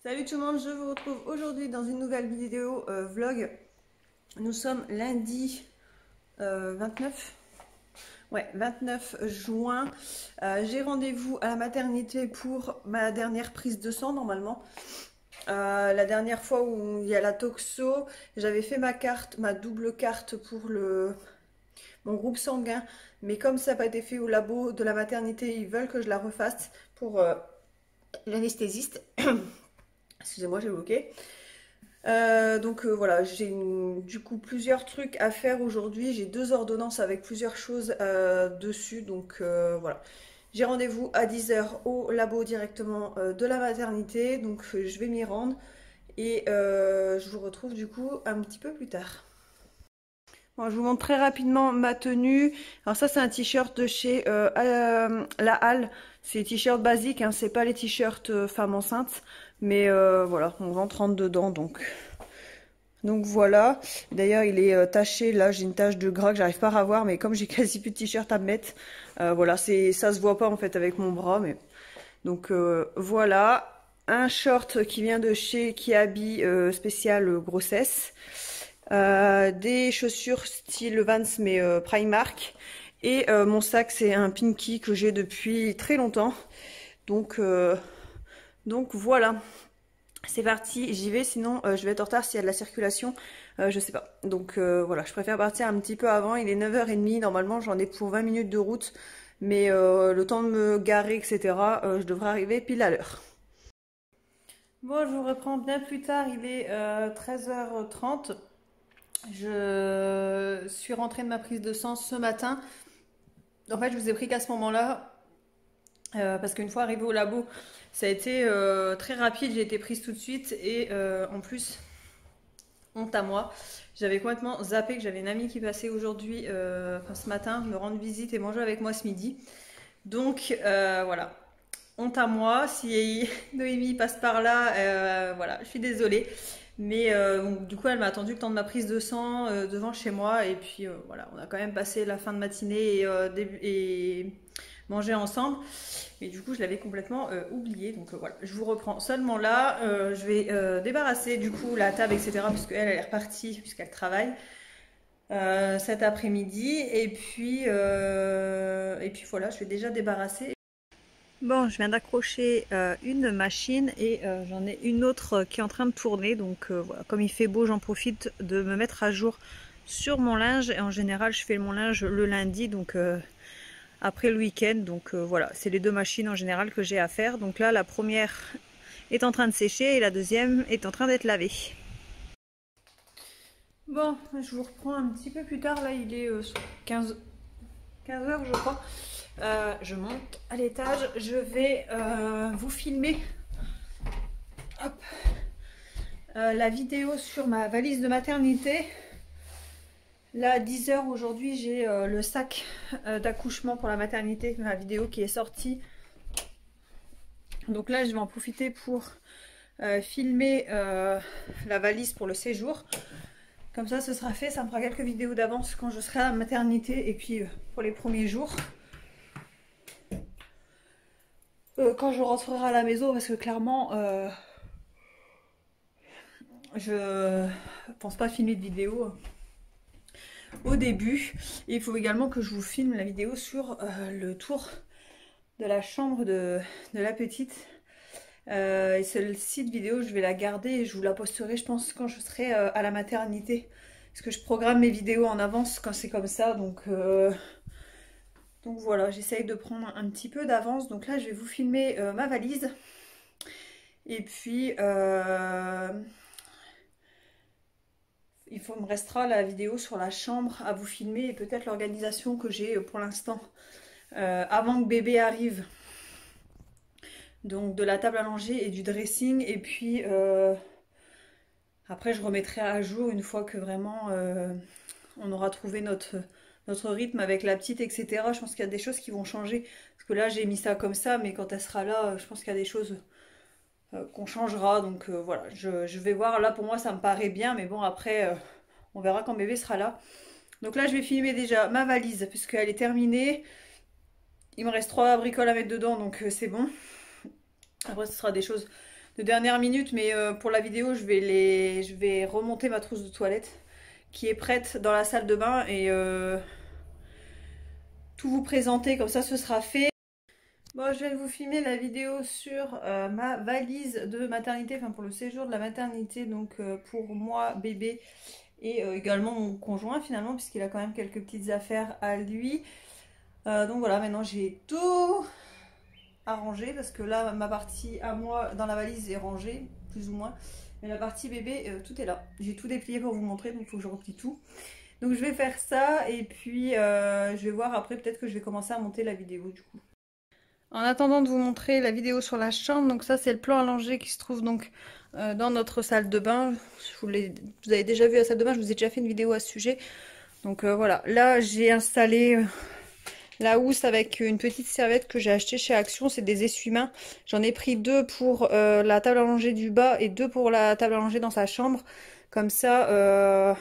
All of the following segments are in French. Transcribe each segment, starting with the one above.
Salut tout le monde, je vous retrouve aujourd'hui dans une nouvelle vidéo vlog. Nous sommes lundi 29. Ouais, 29 juin. J'ai rendez-vous à la maternité pour ma dernière prise de sang normalement. La dernière fois où il y a la toxo, j'avais fait ma carte, ma double carte pour mon groupe sanguin. Mais comme ça n'a pas été fait au labo de la maternité, ils veulent que je la refasse pour l'anesthésiste. Excusez-moi, j'ai bloqué. Voilà, j'ai du coup plusieurs trucs à faire aujourd'hui. J'ai 2 ordonnances avec plusieurs choses dessus. Voilà. J'ai rendez-vous à 10 h au labo directement de la maternité. Donc je vais m'y rendre. Et je vous retrouve du coup un petit peu plus tard. Bon, je vous montre très rapidement ma tenue. Alors ça c'est un t-shirt de chez La Halle. C'est t-shirt basique, hein, c'est pas les t-shirts femmes enceintes. Mais voilà, on rentre dedans donc voilà. D'ailleurs il est taché, là j'ai une tache de gras que j'arrive pas à voir. Mais comme j'ai quasi plus de t-shirt à me mettre, voilà, ça se voit pas en fait avec mon bras. Mais donc voilà. Un short qui vient de chez Kiabi spécial grossesse. Des chaussures style Vans mais Primark. Et mon sac c'est un Pinky que j'ai depuis très longtemps. Donc voilà. C'est parti, j'y vais, sinon je vais être en retard s'il y a de la circulation, je sais pas. Donc voilà, je préfère partir un petit peu avant, il est 9 h 30, normalement j'en ai pour 20 minutes de route, mais le temps de me garer, etc., je devrais arriver pile à l'heure. Bon, je vous reprends bien plus tard, il est 13 h 30. Je suis rentrée de ma prise de sang ce matin. En fait, je vous ai pris qu'à ce moment-là, parce qu'une fois arrivée au labo, ça a été très rapide, j'ai été prise tout de suite et en plus, honte à moi, j'avais complètement zappé que j'avais une amie qui passait aujourd'hui, enfin ce matin, me rendre visite et manger avec moi ce midi. Donc voilà, honte à moi, si Noémie passe par là, voilà, je suis désolée. Mais donc, du coup, elle m'a attendu le temps de ma prise de sang devant chez moi. Et puis voilà, on a quand même passé la fin de matinée et mangé ensemble. Mais du coup, je l'avais complètement oublié. Donc voilà, je vous reprends seulement là. Je vais débarrasser du coup la table, etc. Puisque elle est repartie, puisqu'elle travaille cet après-midi. Et puis voilà, je vais déjà débarrasser. Bon, je viens d'accrocher une machine et j'en ai une autre qui est en train de tourner. Donc voilà, comme il fait beau, j'en profite de me mettre à jour sur mon linge. Et en général, je fais mon linge le lundi, donc après le week-end. Donc voilà, c'est les deux machines en général que j'ai à faire. Donc là, la première est en train de sécher et la deuxième est en train d'être lavée. Bon, je vous reprends un petit peu plus tard. Là, il est 15 h, je crois. Je monte à l'étage, je vais vous filmer hop, la vidéo sur ma valise de maternité. Là, à 10 h aujourd'hui, j'ai le sac d'accouchement pour la maternité, ma vidéo qui est sortie. Donc là, je vais en profiter pour filmer la valise pour le séjour. Comme ça, ce sera fait, ça me fera quelques vidéos d'avance quand je serai à la maternité et puis pour les premiers jours. Quand je rentrerai à la maison, parce que clairement je pense pas filmer de vidéo au début. Et il faut également que je vous filme la vidéo sur le tour de la chambre de la petite. Et celle-ci de vidéo, je vais la garder et je vous la posterai, je pense, quand je serai à la maternité. Parce que je programme mes vidéos en avance quand c'est comme ça. Donc voilà, j'essaye de prendre un petit peu d'avance. Donc là, je vais vous filmer ma valise. Et puis, il me restera la vidéo sur la chambre à vous filmer et peut-être l'organisation que j'ai pour l'instant avant que bébé arrive. Donc de la table à langer et du dressing. Et puis après, je remettrai à jour une fois que vraiment on aura trouvé notre rythme avec la petite, etc. Je pense qu'il y a des choses qui vont changer. Parce que là, j'ai mis ça comme ça, mais quand elle sera là, je pense qu'il y a des choses qu'on changera. Donc voilà, je vais voir. Là, pour moi, ça me paraît bien. Mais bon, après, on verra quand bébé sera là. Donc là, je vais filmer déjà ma valise, puisqu'elle est terminée. Il me reste 3 bricoles à mettre dedans, donc c'est bon. Après, ce sera des choses de dernière minute, mais pour la vidéo, je vais remonter ma trousse de toilette qui est prête dans la salle de bain et tout vous présenter, comme ça ce sera fait. Bon, je viens de vous filmer la vidéo sur ma valise de maternité, enfin pour le séjour de la maternité, donc pour moi, bébé et également mon conjoint finalement, puisqu'il a quand même quelques petites affaires à lui. Donc voilà, maintenant j'ai tout arrangé, parce que là ma partie à moi dans la valise est rangée, plus ou moins. Mais la partie bébé, tout est là. J'ai tout déplié pour vous montrer, donc il faut que je replie tout. Donc je vais faire ça et puis je vais voir après, peut-être que je vais commencer à monter la vidéo du coup. En attendant de vous montrer la vidéo sur la chambre, donc ça c'est le plan allongé qui se trouve donc dans notre salle de bain. Vous avez déjà vu la salle de bain, je vous ai déjà fait une vidéo à ce sujet. Donc voilà, là j'ai installé la housse avec une petite serviette que j'ai achetée chez Action, c'est des essuie-mains. J'en ai pris 2 pour la table allongée du bas et 2 pour la table allongée dans sa chambre. Comme ça,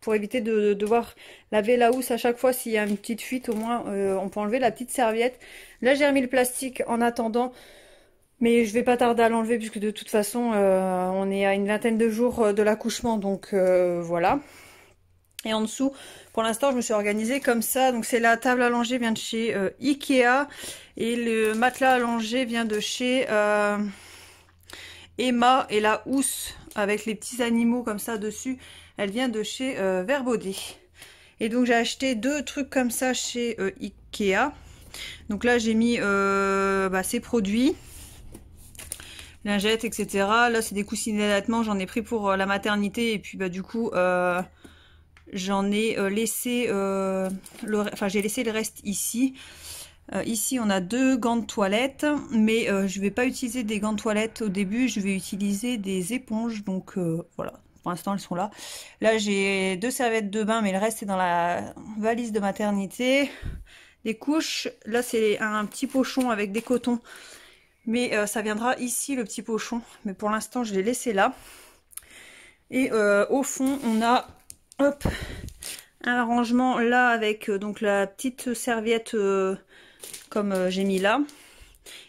pour éviter de devoir laver la housse à chaque fois s'il y a une petite fuite, au moins on peut enlever la petite serviette. Là j'ai remis le plastique en attendant, mais je vais pas tarder à l'enlever puisque de toute façon on est à une vingtaine de jours de l'accouchement, donc voilà. Et en dessous, pour l'instant, je me suis organisée comme ça. Donc c'est la table allongée vient de chez Ikea et le matelas allongé vient de chez Emma, et la housse avec les petits animaux comme ça dessus, elle vient de chez Verbaudet. Et donc j'ai acheté 2 trucs comme ça chez Ikea. Donc là j'ai mis ces produits, lingettes, etc. Là c'est des coussinets d'allaitement, j'en ai pris pour la maternité et puis du coup j'en ai laissé j'ai laissé le reste ici. Ici on a 2 gants de toilette, mais je vais pas utiliser des gants de toilette au début, je vais utiliser des éponges, donc voilà, pour l'instant elles sont là. Là j'ai 2 serviettes de bain, mais le reste est dans la valise de maternité. Des couches, là c'est un petit pochon avec des cotons, mais ça viendra ici le petit pochon, mais pour l'instant je l'ai laissé là. Et au fond on a hop, un rangement là avec donc la petite serviette comme j'ai mis là.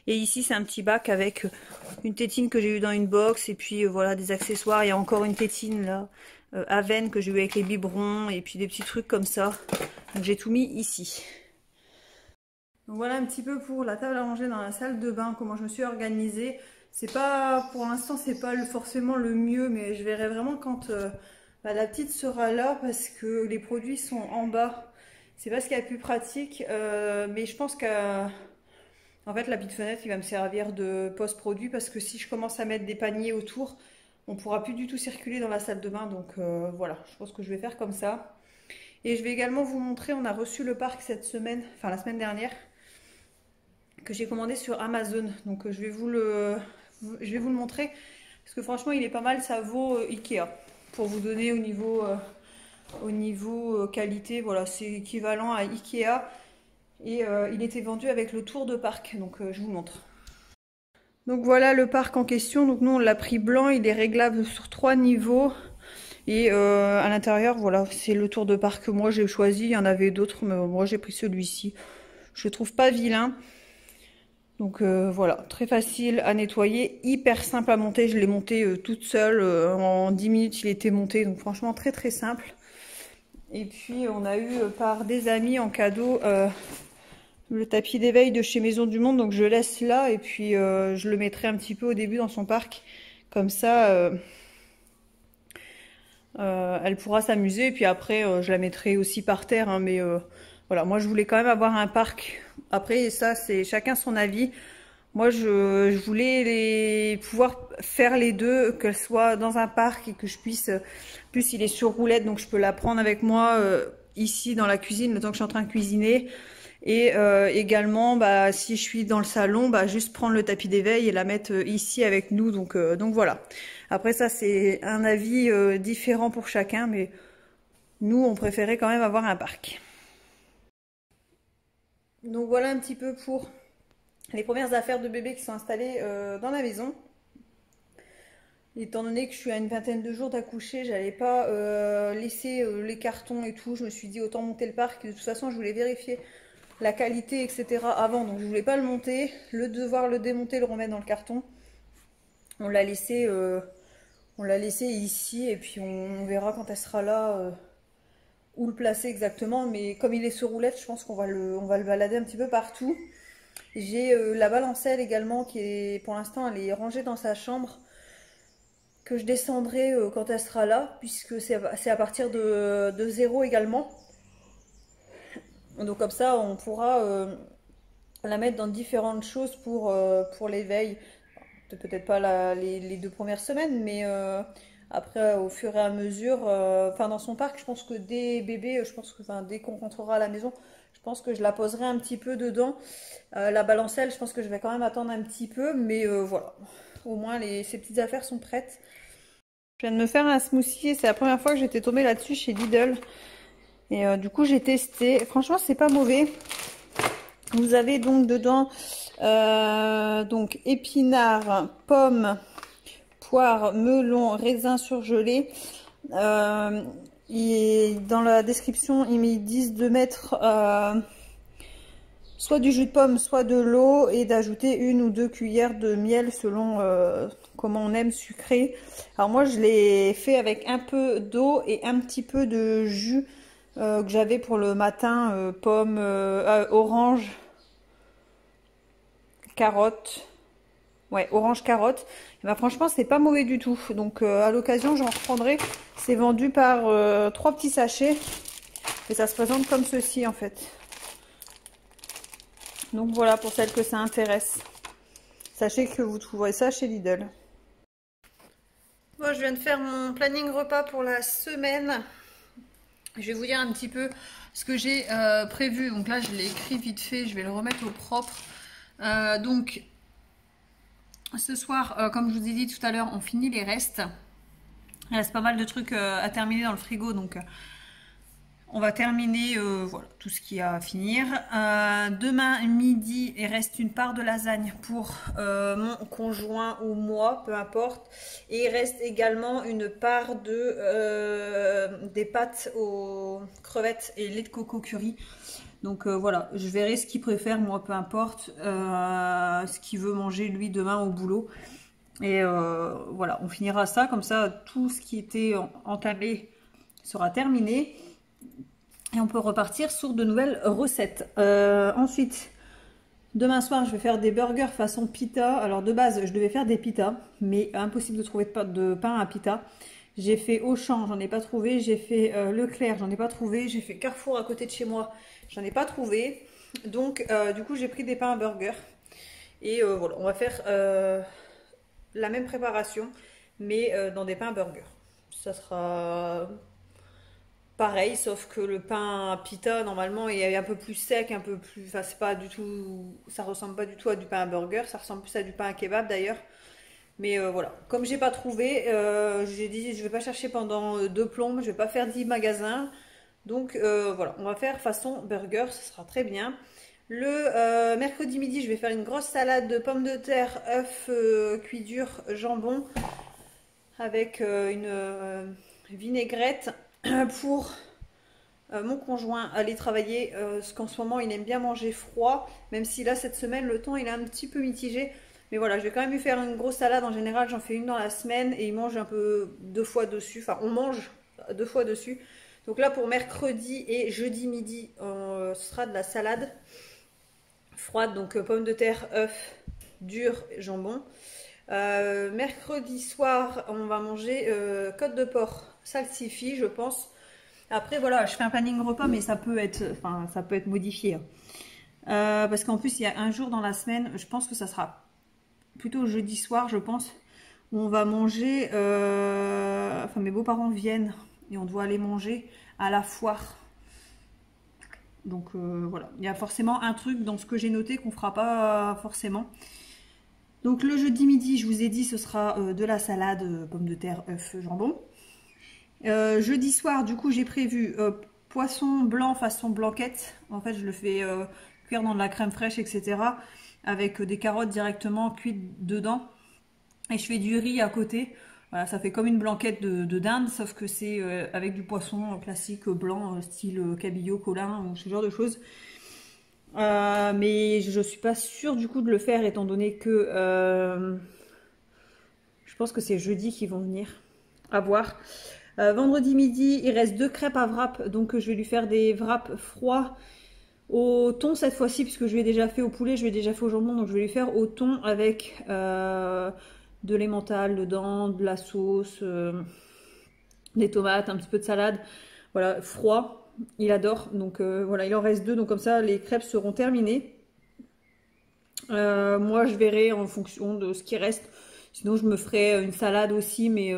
Et ici c'est un petit bac avec une tétine que j'ai eu dans une box, et puis voilà des accessoires. Il y a encore une tétine là, à veine, que j'ai eu avec les biberons, et puis des petits trucs comme ça. Donc j'ai tout mis ici. Donc voilà un petit peu pour la table à manger dans la salle de bain, comment je me suis organisée. C'est pas, pour l'instant c'est pas forcément le mieux, mais je verrai vraiment quand la petite sera là, parce que les produits sont en bas. C'est pas ce qu'il y a de plus pratique, mais je pense qu'en fait la petite fenêtre il va me servir de post-produit, parce que si je commence à mettre des paniers autour, on pourra plus du tout circuler dans la salle de bain. Donc voilà, je pense que je vais faire comme ça. Et je vais également vous montrer, on a reçu le parc cette semaine, enfin la semaine dernière, que j'ai commandé sur Amazon. Donc je vais vous le montrer, parce que franchement il est pas mal, ça vaut Ikea. Pour vous donner au niveau qualité, voilà, c'est équivalent à Ikea. Et il était vendu avec le tour de parc, donc je vous montre. Donc voilà le parc en question. Donc nous on l'a pris blanc, il est réglable sur 3 niveaux. Et à l'intérieur, voilà, c'est le tour de parc que moi j'ai choisi. Il y en avait d'autres, mais moi j'ai pris celui-ci. Je le trouve pas vilain. Donc voilà, très facile à nettoyer, hyper simple à monter. Je l'ai monté toute seule, en 10 minutes il était monté, donc franchement très très simple. Et puis on a eu par des amis en cadeau le tapis d'éveil de chez Maison du Monde, donc je laisse là, et puis je le mettrai un petit peu au début dans son parc, comme ça elle pourra s'amuser, et puis après je la mettrai aussi par terre, hein, mais voilà, moi je voulais quand même avoir un parc. Après ça c'est chacun son avis. Moi je voulais pouvoir faire les deux, qu'elle soit dans un parc et que je puisse, plus il est sur roulette, donc je peux la prendre avec moi ici dans la cuisine le temps que je suis en train de cuisiner. Et également si je suis dans le salon, juste prendre le tapis d'éveil et la mettre ici avec nous, donc voilà. Après ça c'est un avis différent pour chacun, mais nous on préférait quand même avoir un parc. Donc voilà un petit peu pour les premières affaires de bébé qui sont installées dans la maison. Étant donné que je suis à une vingtaine de jours d'accoucher, j'allais pas laisser les cartons et tout. Je me suis dit autant monter le parc. De toute façon je voulais vérifier la qualité, etc. avant, donc je voulais pas le monter, devoir le démonter, le remettre dans le carton. On l'a laissé ici et puis on verra quand elle sera là où le placer exactement. Mais comme il est sur roulette, je pense on va le balader un petit peu partout. J'ai la balancelle également qui est, pour l'instant, elle est rangée dans sa chambre, que je descendrai quand elle sera là, puisque c'est à partir de 0 également. Donc comme ça, on pourra la mettre dans différentes choses pour l'éveil. Peut-être pas les 2 premières semaines, mais après, au fur et à mesure, enfin dans son parc, je pense que dès bébé, je pense que enfin, dès qu'on rentrera à la maison, je pense que je la poserai un petit peu dedans. La balancelle, je pense que je vais quand même attendre un petit peu, mais voilà. Au moins, ces petites affaires sont prêtes. Je viens de me faire un smoothie et c'est la première fois que j'étais tombée là-dessus chez Lidl. Et du coup, j'ai testé. Franchement, c'est pas mauvais. Vous avez donc dedans donc épinards, pommes, poires, melons, raisins surgelés. Et dans la description, ils me disent de mettre soit du jus de pomme, soit de l'eau et d'ajouter 1 ou 2 cuillères de miel selon comment on aime sucré. Alors moi, je l'ai fait avec un peu d'eau et un petit peu de jus que j'avais pour le matin, pomme, orange, carotte. Ouais, orange carotte. Et ben, franchement, c'est pas mauvais du tout. Donc à l'occasion, j'en reprendrai. C'est vendu par 3 petits sachets. Et ça se présente comme ceci en fait. Donc voilà pour celles que ça intéresse. Sachez que vous trouverez ça chez Lidl. Moi, je viens de faire mon planning repas pour la semaine. Je vais vous dire un petit peu ce que j'ai prévu. Donc là, je l'ai écrit vite fait. Je vais le remettre au propre. Donc, ce soir, comme je vous ai dit tout à l'heure, on finit les restes. Il reste pas mal de trucs à terminer dans le frigo. Donc, on va terminer voilà, tout ce qu'il y a à finir. Demain midi, il reste une part de lasagne pour mon conjoint ou moi, peu importe. Et il reste également une part des pâtes aux crevettes et lait de coco curry. Donc voilà, je verrai ce qu'il préfère, moi, peu importe. Ce qu'il veut manger, lui, demain au boulot. Et voilà, on finira ça. Comme ça, tout ce qui était entamé sera terminé. Et on peut repartir sur de nouvelles recettes. Ensuite, demain soir, je vais faire des burgers façon pita. Alors de base, je devais faire des pitas, mais impossible de trouver de pain à pita. J'ai fait Auchan, j'en ai pas trouvé. J'ai fait Leclerc, j'en ai pas trouvé. J'ai fait Carrefour à côté de chez moi, j'en ai pas trouvé. Donc du coup, j'ai pris des pains à burger. Et voilà, on va faire la même préparation, mais dans des pains à burger. Ça sera pareil, sauf que le pain pita normalement est un peu plus sec, un peu plus. Enfin, c'est pas du tout. Ça ressemble pas du tout à du pain à burger, ça ressemble plus à du pain à kebab d'ailleurs. Mais voilà, comme j'ai pas trouvé, j'ai dit je vais pas chercher pendant 2 plombes, je vais pas faire 10 magasins. Donc voilà, on va faire façon burger, ça sera très bien. Le mercredi midi, je vais faire une grosse salade de pommes de terre, œufs cuits durs, jambon avec une vinaigrette pour mon conjoint aller travailler, parce qu'en ce moment il aime bien manger froid, même si là cette semaine le temps il est un petit peu mitigé. Mais voilà, je vais quand même lui faire une grosse salade. En général, j'en fais une dans la semaine et il mange un peu 2 fois dessus. Enfin, on mange 2 fois dessus. Donc là, pour mercredi et jeudi midi, ce sera de la salade froide. Donc pommes de terre, œufs, durs, jambon. Mercredi soir, on va manger côte de porc salsifis, je pense. Après, voilà, je fais un planning repas, mais ça peut être modifié. Parce qu'en plus, il y a un jour dans la semaine, je pense que ça sera plutôt jeudi soir, je pense, où on va manger. Enfin, mes beaux-parents viennent et on doit aller manger à la foire. Donc voilà, il y a forcément un truc dans ce que j'ai noté qu'on fera pas forcément. Donc le jeudi midi, je vous ai dit, ce sera de la salade, pommes de terre, œufs, jambon. Jeudi soir, du coup, j'ai prévu poisson blanc façon blanquette. En fait, je le fais cuire dans de la crème fraîche, etc. Avec des carottes directement cuites dedans. Et je fais du riz à côté. Voilà, ça fait comme une blanquette de dinde, sauf que c'est avec du poisson classique blanc, style cabillaud, colin, ou ce genre de choses. Mais je suis pas sûre du coup de le faire, étant donné que pense que c'est jeudi qu'ils vont venir. À voir. Vendredi midi, il reste 2 crêpes à wrap. Donc je vais lui faire des wraps froids au thon cette fois-ci, puisque je lui ai déjà fait au poulet, je lui ai déjà fait au jambon. Donc je vais lui faire au thon avec de l'emmental dedans, de la sauce, des tomates, un petit peu de salade. Voilà, froid. Il adore. Donc voilà, il en reste 2. Donc comme ça, les crêpes seront terminées. Moi, je verrai en fonction de ce qui reste. Sinon, je me ferai une salade aussi, mais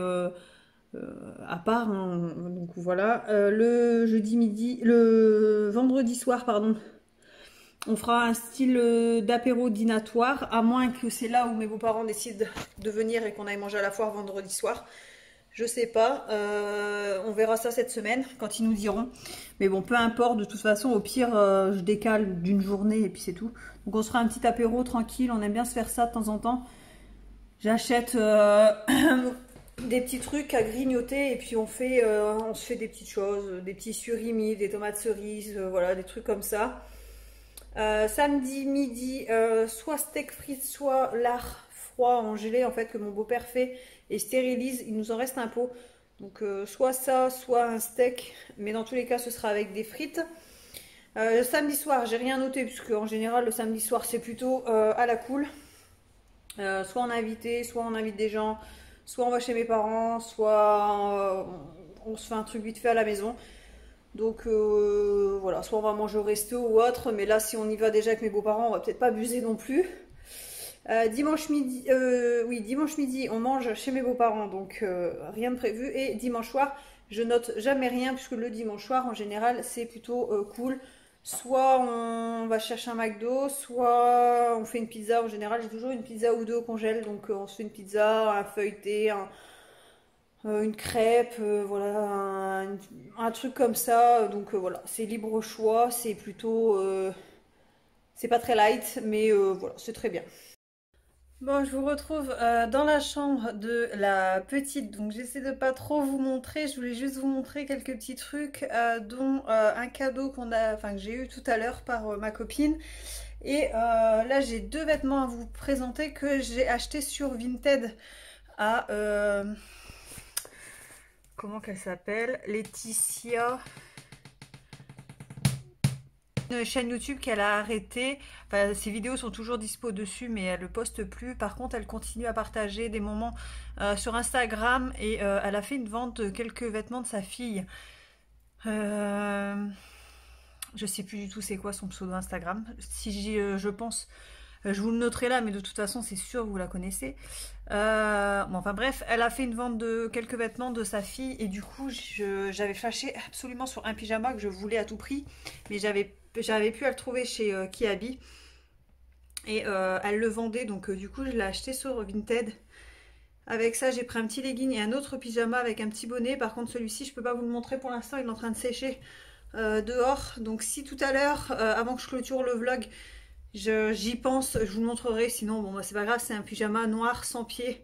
à part. Hein. Donc voilà. Le jeudi midi, le vendredi soir, pardon, on fera un style d'apéro dînatoire, à moins que c'est là où mes beaux-parents décident de venir et qu'on aille manger à la foire vendredi soir. Je sais pas, on verra ça cette semaine quand ils nous diront. Mais bon, peu importe, de toute façon, au pire, je décale d'une journée et puis c'est tout. Donc on se fera un petit apéro tranquille, on aime bien se faire ça de temps en temps. J'achète des petits trucs à grignoter et puis on se fait des petites choses, des petits surimi, des tomates cerises, voilà, des trucs comme ça. Samedi midi, soit steak frites, soit lard froid en gelée en fait que mon beau-père fait et stérilise. Il nous en reste un pot, donc soit ça, soit un steak, mais dans tous les cas ce sera avec des frites. Le samedi soir, j'ai rien noté puisque en général le samedi soir c'est plutôt à la cool. Soit on est invité, soit on invite des gens, soit on va chez mes parents, soit on se fait un truc vite fait à la maison. Donc voilà, soit on va manger au resto ou autre, mais là si on y va déjà avec mes beaux-parents, on va peut-être pas abuser non plus. Dimanche midi, dimanche midi, on mange chez mes beaux-parents, donc rien de prévu. Et dimanche soir, je note jamais rien, puisque le dimanche soir, en général, c'est plutôt cool. Soit on va chercher un McDo, soit on fait une pizza. En général, j'ai toujours une pizza ou deux au congèle, donc on se fait une pizza, un feuilleté, une crêpe, voilà, un truc comme ça. Donc voilà, c'est libre au choix, c'est plutôt, c'est pas très light, mais voilà, c'est très bien. Bon, je vous retrouve dans la chambre de la petite, donc j'essaie de pas trop vous montrer, je voulais juste vous montrer quelques petits trucs, dont un cadeau que j'ai eu tout à l'heure par ma copine. Et là j'ai 2 vêtements à vous présenter que j'ai acheté sur Vinted à, comment qu'elle s'appelle, Laetitia. Une chaîne YouTube qu'elle a arrêtée. Enfin, ses vidéos sont toujours dispo dessus, mais elle ne poste plus. Par contre, elle continue à partager des moments sur Instagram et elle a fait une vente de quelques vêtements de sa fille. Je sais plus du tout c'est quoi son pseudo Instagram. Si je pense, je vous le noterai là, mais de toute façon, c'est sûr vous la connaissez. Bon, enfin bref, elle a fait une vente de quelques vêtements de sa fille et du coup, j'avais flashé absolument sur un pyjama que je voulais à tout prix, mais j'avais pu à le trouver chez Kiabi et elle le vendait, donc du coup je l'ai acheté sur Vinted. Avec ça j'ai pris un petit legging et un autre pyjama avec un petit bonnet. Par contre celui-ci je peux pas vous le montrer pour l'instant, il est en train de sécher dehors. Donc si tout à l'heure, avant que je clôture le vlog, j'y pense, je vous le montrerai. Sinon bon, c'est pas grave, c'est un pyjama noir sans pied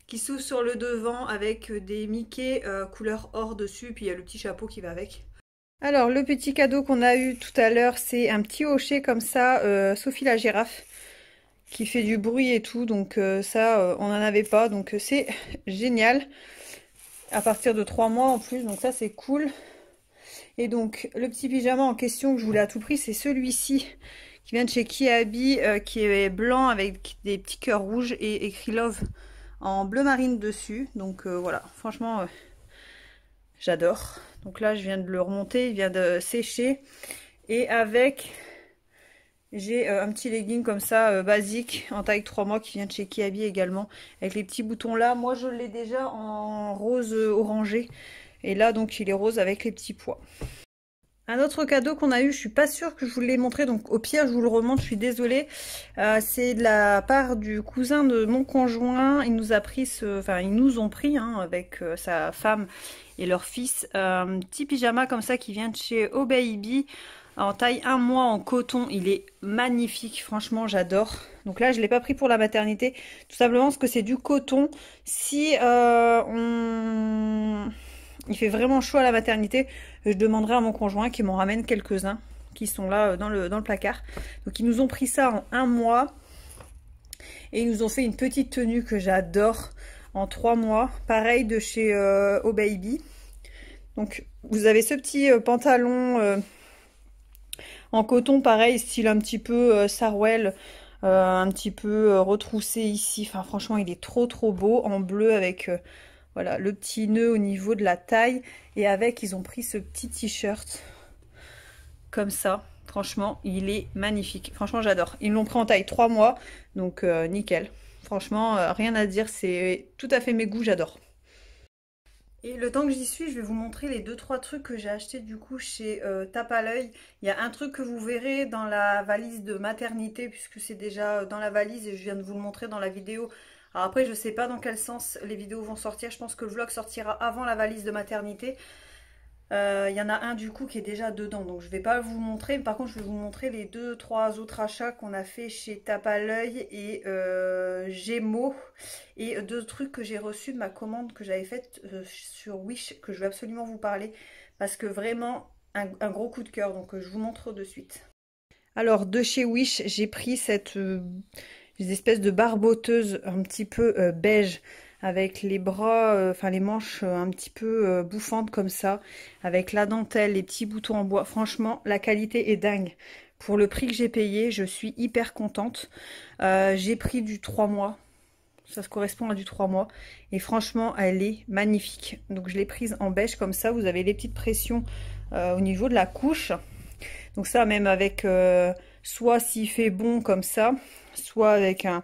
qui s'ouvre sur le devant avec des Mickey couleur or dessus, puis il y a le petit chapeau qui va avec. Alors le petit cadeau qu'on a eu tout à l'heure, c'est un petit hochet comme ça, Sophie la girafe, qui fait du bruit et tout, donc ça on n'en avait pas, donc c'est génial, à partir de 3 mois en plus, donc ça c'est cool. Et donc le petit pyjama en question que je voulais à tout prix, c'est celui-ci, qui vient de chez Kiabi, qui est blanc avec des petits cœurs rouges et écrit Love en bleu marine dessus, donc voilà, franchement j'adore. Donc là je viens de le remonter, il vient de sécher. Et avec, j'ai un petit legging comme ça basique en taille 3 mois qui vient de chez Kiabi également, avec les petits boutons là. Moi je l'ai déjà en rose orangé et là donc il est rose avec les petits pois. Un autre cadeau qu'on a eu, je suis pas sûre que je vous l'ai montré, donc au pire je vous le remonte, je suis désolée. C'est de la part du cousin de mon conjoint. Il nous a pris ils nous ont pris avec sa femme et leur fils, un petit pyjama comme ça qui vient de chez Oh Baby, en taille 1 mois en coton. Il est magnifique, franchement j'adore. Donc là je l'ai pas pris pour la maternité, tout simplement parce que c'est du coton. Si il fait vraiment chaud à la maternité, je demanderai à mon conjoint qu'il m'en ramène quelques-uns qui sont là dans le placard. Donc ils nous ont pris ça en 1 mois et ils nous ont fait une petite tenue que j'adore, en 3 mois. Pareil de chez Oh Baby. Donc vous avez ce petit pantalon en coton, pareil, style un petit peu Sarwell, un petit peu retroussé ici. Enfin franchement il est trop beau, en bleu avec voilà, le petit nœud au niveau de la taille. Et avec, ils ont pris ce petit t-shirt comme ça. Franchement, il est magnifique. Franchement, j'adore. Ils l'ont pris en taille 3 mois, donc nickel. Franchement, rien à dire, c'est tout à fait mes goûts, j'adore. Et le temps que j'y suis, je vais vous montrer les 2-3 trucs que j'ai acheté du coup chez Tape à l'œil. Il y a un truc que vous verrez dans la valise de maternité, puisque c'est déjà dans la valise et je viens de vous le montrer dans la vidéo. Alors après, je sais pas dans quel sens les vidéos vont sortir. Je pense que le vlog sortira avant la valise de maternité. Il y en a un du coup qui est déjà dedans, donc je vais pas vous montrer. Par contre, je vais vous montrer les 2-3 autres achats qu'on a fait chez Tape à l'œil et Gémeaux. Et 2 trucs que j'ai reçus de ma commande que j'avais faite sur Wish, que je vais absolument vous parler. Parce que vraiment, un gros coup de cœur, donc je vous montre de suite. Alors, de chez Wish, j'ai pris cette espèce de barboteuse un petit peu beige, avec les bras, enfin les manches un petit peu bouffantes comme ça, avec la dentelle, les petits boutons en bois. Franchement, la qualité est dingue. Pour le prix que j'ai payé, je suis hyper contente. J'ai pris du 3 mois. Ça se correspond à du 3 mois. Et franchement, elle est magnifique. Donc je l'ai prise en beige comme ça. Vous avez les petites pressions au niveau de la couche. Donc ça, même avec, soit s'il fait bon comme ça, soit avec un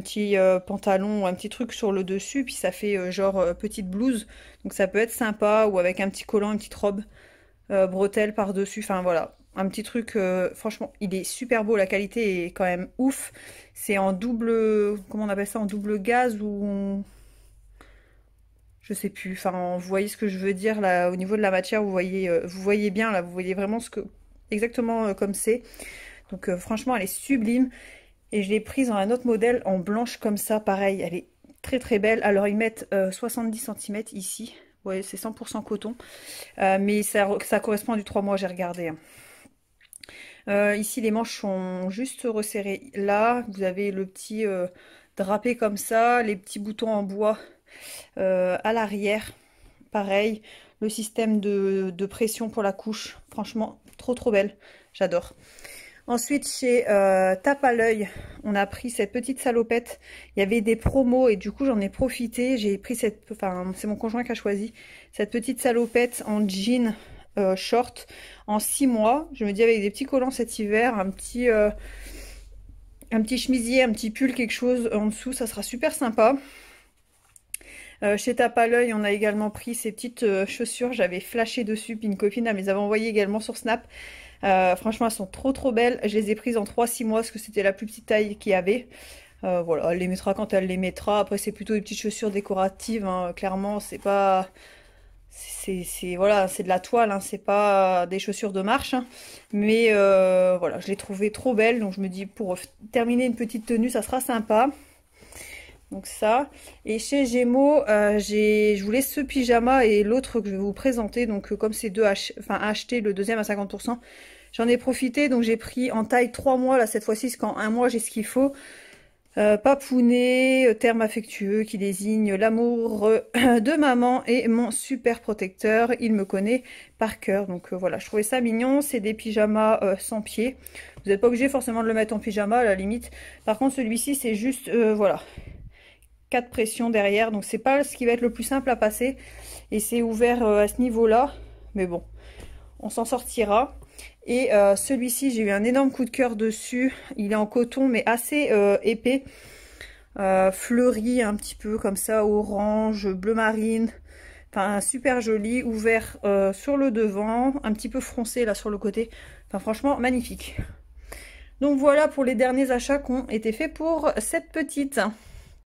petit pantalon ou un petit truc sur le dessus, puis ça fait genre petite blouse. Donc ça peut être sympa, ou avec un petit collant, une petite robe, bretelle par-dessus. Enfin voilà, un petit truc, franchement, il est super beau, la qualité est quand même ouf. C'est en double, comment on appelle ça, en double gaze ou... Je sais plus, enfin vous voyez ce que je veux dire là, au niveau de la matière, vous voyez bien là, vous voyez vraiment ce que exactement comme c'est. Donc franchement elle est sublime. Et je l'ai prise dans un autre modèle en blanche comme ça, pareil, elle est très belle. Alors ils mettent 70 cm ici, ouais c'est 100% coton, mais ça correspond à du 3 mois, j'ai regardé. Ici les manches sont juste resserrées. Là vous avez le petit drapé comme ça, les petits boutons en bois à l'arrière, pareil, le système de pression pour la couche, franchement trop belle, j'adore. Ensuite chez Tape à l'œil, on a pris cette petite salopette, il y avait des promos et du coup j'en ai profité, j'ai pris cette, enfin c'est mon conjoint qui a choisi, cette petite salopette en jean short en 6 mois, je me dis avec des petits collants cet hiver, un petit chemisier, un petit pull, quelque chose en dessous, ça sera super sympa. Chez Tape à l'œil, on a également pris ces petites chaussures, j'avais flashé dessus, puis une copine elle me les avait envoyées également sur Snap. Franchement elles sont trop belles, je les ai prises en 3-6 mois parce que c'était la plus petite taille qu'il y avait. Voilà, elle les mettra quand elle les mettra, après c'est plutôt des petites chaussures décoratives, hein. Clairement c'est pas... voilà, c'est de la toile, hein. C'est pas des chaussures de marche, hein. Mais voilà, je l'ai trouvée trop belle, donc je me dis pour terminer une petite tenue ça sera sympa. Donc ça, et chez Gémeaux, je voulais ce pyjama et l'autre que je vais vous présenter, donc comme c'est deux acheté, le deuxième à 50%, j'en ai profité, donc j'ai pris en taille 3 mois, là cette fois-ci, parce qu'en 1 mois j'ai ce qu'il faut. Papounet, terme affectueux qui désigne l'amour de maman et mon super protecteur, il me connaît par cœur. Donc voilà, je trouvais ça mignon, c'est des pyjamas sans pied. Vous n'êtes pas obligé forcément de le mettre en pyjama à la limite. Par contre celui-ci c'est juste, voilà, 4 pressions derrière, donc c'est pas ce qui va être le plus simple à passer. Et c'est ouvert à ce niveau-là, mais bon, on s'en sortira. Et celui-ci, j'ai eu un énorme coup de cœur dessus. Il est en coton, mais assez épais. Fleuri, un petit peu comme ça, orange, bleu marine. Enfin, super joli, ouvert sur le devant, un petit peu froncé là sur le côté. Enfin, franchement, magnifique. Donc voilà pour les derniers achats qui ont été faits pour cette petite.